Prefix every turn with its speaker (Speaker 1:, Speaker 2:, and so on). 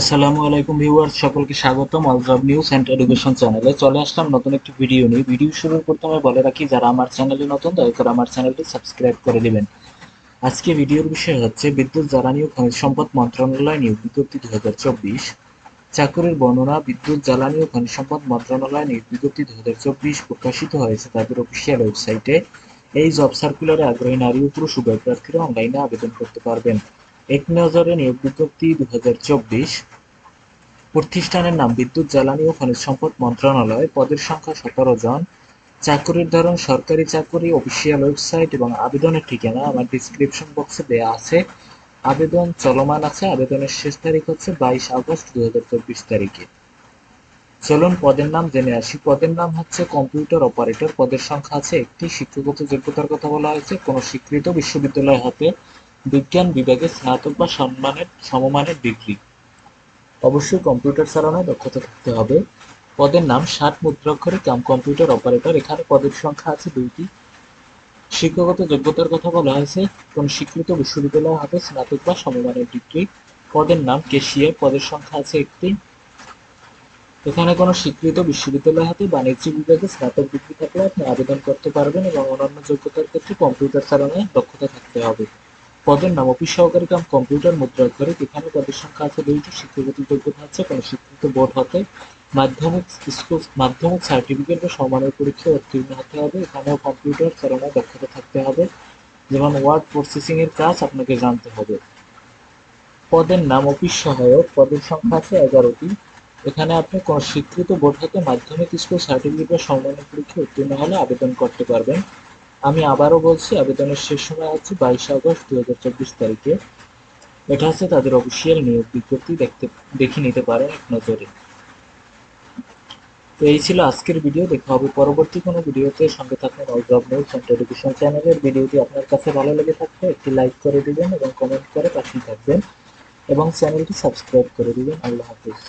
Speaker 1: আসসালামু আলাইকুম ভিউয়ার্স, সকলকে স্বাগতম all job news and education চ্যানেলে। চলে আসলাম নতুন একটি ভিডিও নিয়ে। ভিডিও শুরুর প্রথমে বলে রাখি, যারা আমার চ্যানেলে নতুন দয়া করে আমার চ্যানেলটি সাবস্ক্রাইব করে দিবেন। আজকে ভিডিওর বিষয় হচ্ছে বিদ্যুৎ, জ্বালানি ও খনিজ সম্পদ মন্ত্রণালয় নিয়োগ বিজ্ঞপ্তি 2024 চাকরির বর্ণনা। বিদ্যুৎ, জ্বালানি ও খনিজ সম্পদ মন্ত্রণালয় নিয়োগ বিজ্ঞপ্তি 2024 প্রকাশিত হয়েছে তাদের অফিসিয়াল ওয়েবসাইটে। এই জব সার্কুলারে আগ্রহী নারী ও পুরুষ উভয় প্রার্থীরা অনলাইনে আবেদন করতে পারবেন। এক নজরে নিয়োগ বিজ্ঞপ্তি 2024। প্রতিষ্ঠানের নাম বিদ্যুৎ, জ্বালানি ও খনিজ সম্পদ মন্ত্রণালয়। পদের সংখ্যা 17 জন। চাকরির ধরন সরকারি চাকরি। অফিসিয়াল ওয়েবসাইট এবং আবেদনের ঠিকানা আমার ডিসক্রিপশন বক্সে দেওয়া আছে। আবেদন চলমান আছে। আবেদনের শেষ তারিখ হচ্ছে 22 আগস্ট 2024 তারিখে। চলুন পদের নাম জেনে আসি। পদের নাম হচ্ছে কম্পিউটার অপারেটর। পদের সংখ্যা আছে একটি। শিক্ষাগত যোগ্যতার কথা বলা হয়েছে কোনো স্বীকৃত বিশ্ববিদ্যালয় হতে বিজ্ঞান বিভাগে স্নাতক বা সমমানের ডিগ্রি। অবশ্যই কম্পিউটার চালানোয় দক্ষতা থাকতে হবে। পদের নাম 60 মুদ্রাক্ষরে কাম কম্পিউটার অপারেটর। এখানে পদের সংখ্যা আছে 2টি। শিক্ষাগত যোগ্যতার কথা বলা হয়েছে কোন স্বীকৃত বিশ্ববিদ্যালয় হতে স্নাতক বা সমমানের ডিগ্রি। পদের নাম ক্যাশিয়ার। পদের সংখ্যা আছে একটি। এখানে কোনো স্বীকৃত বিশ্ববিদ্যালয় হতে বাণিজ্য বিভাগে স্নাতক ডিগ্রি থাকলে আপনি আবেদন করতে পারবেন এবং অন্যান্য যোগ্যতার ক্ষেত্রে কম্পিউটার চালানোয় দক্ষতা থাকতে হবে। পদের নাম অফিস সহকারী কাম কম্পিউটার মুদ্রাক্ষরিক। এখানে পদের সংখ্যা আছে 2টি। শিক্ষাগত যোগ্যতা হচ্ছে কোনো স্বীকৃত বোর্ড হতে মাধ্যমিক সার্টিফিকেট বা সমমানের পরীক্ষায় উত্তীর্ণ হতে হবে। এখানেও কম্পিউটার চালানোয় দক্ষতা থাকতে হবে, যেমন ওয়ার্ড প্রসেসিং এর কাজ আপনাকে জানতে হবে। পদের নাম অফিস সহায়ক। পদের সংখ্যা আছে 11টি। এখানে আপনি কোনো স্বীকৃত বোর্ড হতে মাধ্যমিক স্কুল সার্টিফিকেট বা সমমানের পরীক্ষায় উত্তীর্ণ হলে আবেদন করতে পারবেন। আমি আবারও বলছি, আবেদনের শেষ সময় হচ্ছে 22 আগস্ট 2024 তারিখে। এটা হচ্ছে তাদের অফিসিয়াল নিয়োগ বিজ্ঞপ্তি। দেখে নিতে পারেন এক নজরে। তো এই ছিল আজকের ভিডিও। দেখা হবে পরবর্তী কোনো ভিডিওতে। সঙ্গে থাকুন all job news and education চ্যানেলের। ভিডিওটি আপনার কাছে ভালো লেগে থাকলে একটি লাইক করে দিবেন এবং কমেন্ট করে পাশেই থাকবেন এবং চ্যানেলটি সাবস্ক্রাইব করে দিবেন। আল্লাহ হাফিজ।